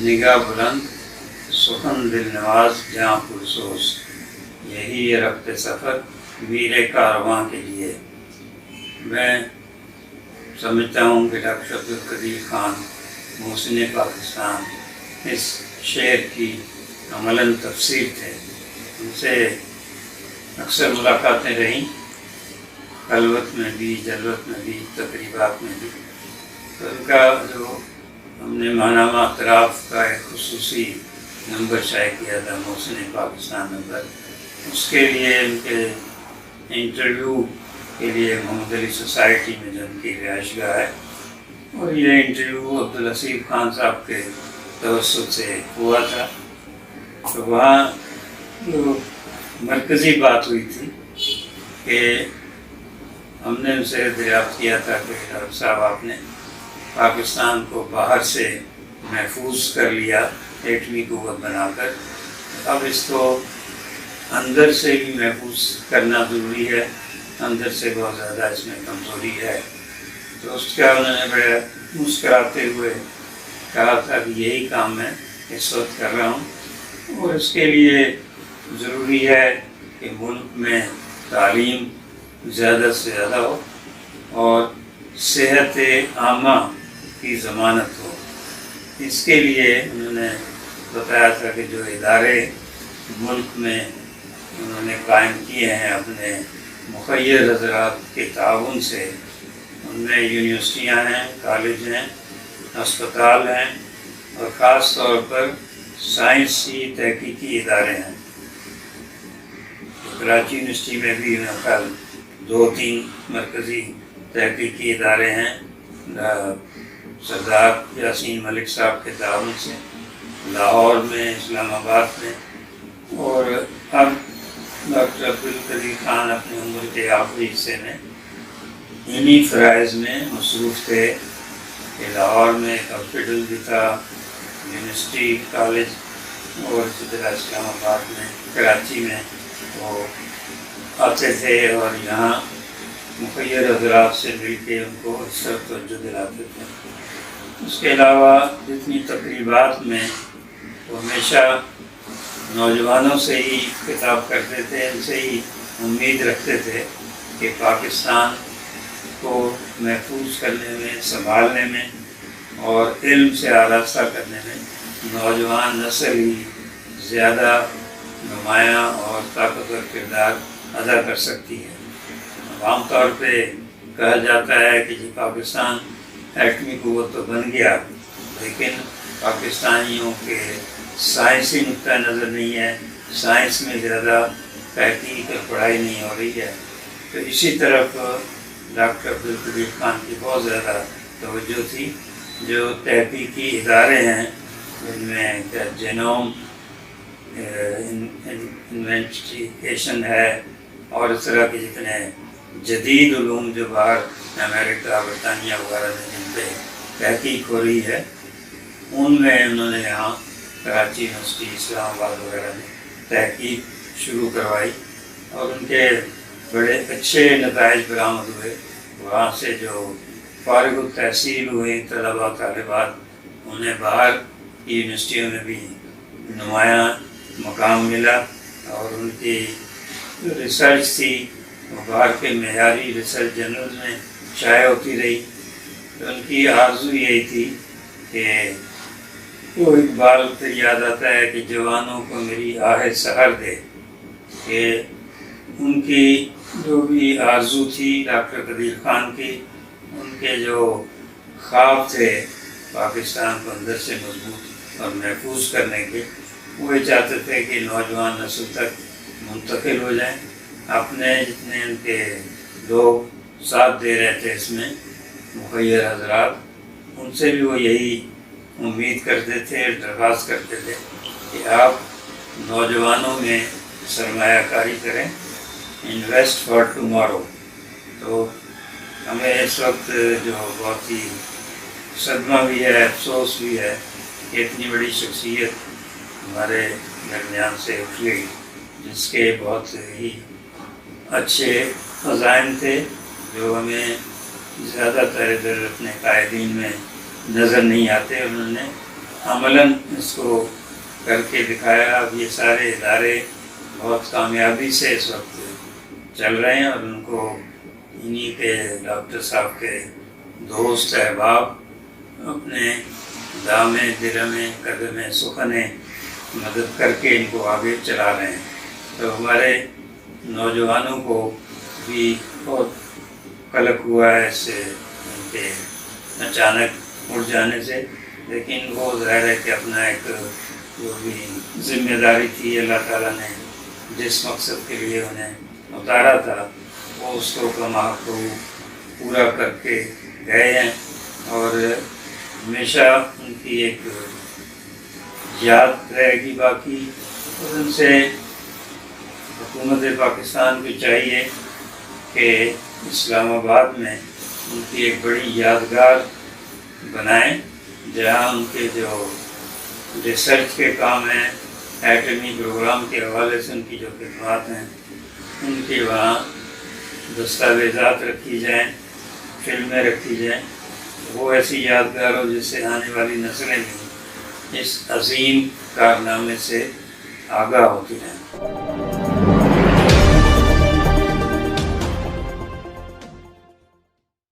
نگاہ بلند سخن دل نواز جہاں پرسوز، یہی ہے رخت سفر ویر کارواں کے لیے۔ میں سمجھتا ہوں کہ ڈاکٹر عبدالقدیر خان محسن پاکستان اس شعر کی عملاً تفسیر تھے۔ ان سے اکثر ملاقاتیں رہیں، خلوت میں بھی، جلوت میں بھی، تقریبات میں بھی۔ تو ان کا جو ہم نے ماہنامہ اطراف کا ایک خصوصی نمبر شائع کیا تھا، محسن پاکستان نمبر، اس کے لیے ان کے انٹرویو کے لیے محمد علی سوسائٹی میں جو ان کی رہائش گاہ ہے، اور یہ انٹرویو عبدالحسیب خان صاحب کے توسط سے ہوا تھا۔ تو وہاں جو مرکزی بات ہوئی تھی کہ ہم نے ان سے دریافت کیا تھا کہ ڈاکٹر صاحب آپ نے پاکستان کو باہر سے محفوظ کر لیا ایٹمی قوت بنا کر، اب اس کو اندر سے بھی محفوظ کرنا ضروری ہے، اندر سے بہت زیادہ اس میں کمزوری ہے۔ تو اس کا انہوں نے بڑے مسکراتے ہوئے کہا تھا کہ یہی کام میں اس وقت کر رہا ہوں، اور اس کے لیے ضروری ہے کہ ملک میں تعلیم زیادہ سے زیادہ ہو اور صحت عامہ کی ضمانت ہو۔ اس کے لیے انہوں نے بتایا تھا کہ جو ادارے ملک میں انہوں نے قائم کیے ہیں اپنے مخیر حضرات کے تعاون سے، ان میں یونیورسٹیاں ہیں، کالج ہیں، ہسپتال ہیں، اور خاص طور پر سائنسی تحقیقی ادارے ہیں۔ کراچی یونیورسٹی میں بھی میرے خیال 2-3 مرکزی تحقیقی ادارے ہیں، سردار یاسین ملک صاحب کے تعاون سے، لاہور میں، اسلام آباد میں، اور اب ڈاکٹر عبدالقدیر خان اپنی عمر کے آخری حصے میں انہی فرائض میں مصروف تھے کہ لاہور میں ایک ہاسپٹل بھی تھا، یونیورسٹی، کالج، اور اسی طرح اسلام آباد میں، کراچی میں وہ آتے تھے اور یہاں مخیر حضرات سے مل کے ان کو اس طرف توجہ دلاتے تھے۔ اس کے علاوہ جتنی تقریبات میں وہ ہمیشہ نوجوانوں سے ہی خطاب کرتے تھے، ان سے ہی امید رکھتے تھے کہ پاکستان کو محفوظ کرنے میں، سنبھالنے میں اور علم سے آراستہ کرنے میں نوجوان نسل ہی زیادہ نمایاں اور طاقتور کردار ادا کر سکتی ہے۔ عام طور پہ کہا جاتا ہے کہ پاکستان ایٹمی قوت تو بن گیا، لیکن پاکستانیوں کے سائنسی نقطہ نظر نہیں ہے، سائنس میں زیادہ تحقیق اور پڑھائی نہیں ہو رہی ہے۔ تو اسی طرف ڈاکٹر عبدالقدیر خان کی بہت زیادہ توجہ تھی۔ جو تحقیقی ادارے ہیں جن میں جینوم انویسٹیگیشن ہے، اور اس طرح کے جتنے جدید علوم جو باہر امریکہ، برطانیہ وغیرہ میں جن پہ تحقیق ہو رہی ہے، ان میں انہوں نے یہاں کراچی یونیورسٹی، اسلام آباد وغیرہ میں تحقیق شروع کروائی، اور ان کے بڑے اچھے نتائج برآمد ہوئے۔ وہاں سے جو فارغ التحصیل ہوئے طلباء طالبات، انہیں باہر کی یونیورسٹیوں میں بھی نمایاں مقام ملا، اور ان کی جو ریسرچ تھی وہ باہر کے معیاری ریسرچ جرنل میں شائع ہوتی رہی۔ تو ان کی آرزو یہی تھی کہ وہ اقبال پھر یاد آتا ہے کہ جوانوں کو میری آہ سحر دے، کہ ان کی جو بھی آرزو تھی ڈاکٹر قدیر خان کی، ان کے جو خواب تھے پاکستان کو اندر سے مضبوط اور محفوظ کرنے کے، وہ یہ چاہتے تھے کہ نوجوان نسل تک منتقل ہو جائیں۔ اپنے جتنے ان کے لوگ ساتھ دے رہے تھے اس میں مخیر حضرات، ان سے بھی وہ یہی امید کرتے تھے، درخواست کرتے تھے کہ آپ نوجوانوں میں سرمایہ کاری کریں، انویسٹ فار ٹمارو۔ تو ہمیں اس وقت جو بہت ہی صدمہ بھی ہے، افسوس بھی ہے کہ اتنی بڑی شخصیت ہمارے درمیان سے اٹھ گئی، جس کے بہت ہی اچھے عزائم تھے جو ہمیں زیادہ تر ادھر اپنے قائدین میں نظر نہیں آتے۔ انہوں نے عملاً اس کو کر کے دکھایا. اب یہ سارے ادارے بہت کامیابی سے اس وقت چل رہے ہیں، اور ان کو انہی کے ڈاکٹر صاحب کے دوست احباب اپنے دامے درمے قدمے سخنے مدد کر کے ان کو آگے چلا رہے ہیں. تو ہمارے نوجوانوں کو بھی بہت قلق ہوا ہے اس سے، ان کے اچانک اڑ جانے سے، لیکن وہ ظاہر ہے کہ اپنا ایک جو بھی ذمہ داری تھی اللہ تعالیٰ نے جس مقصد کے لیے انہیں اتارا تھا وہ اس کو کما کو پورا کر کے گئے ہیں، اور ہمیشہ ان کی ایک یاد رہے گی باقی. اور ان سے حکومت پاکستان کو چاہیے کہ اسلام آباد میں ان کی ایک بڑی یادگار بنائیں، جہاں ان کے جو ریسرچ کے کام ہیں، ایٹمی پروگرام کے حوالے سے ان کی جو خدمات ہیں، ان کی وہاں دستاویزات رکھی جائیں، فلمیں رکھی جائیں. وہ ایسی یادگار ہو جس سے آنے والی نسلیں بھی اس عظیم کارنامے سے آگاہ ہوتی رہیں.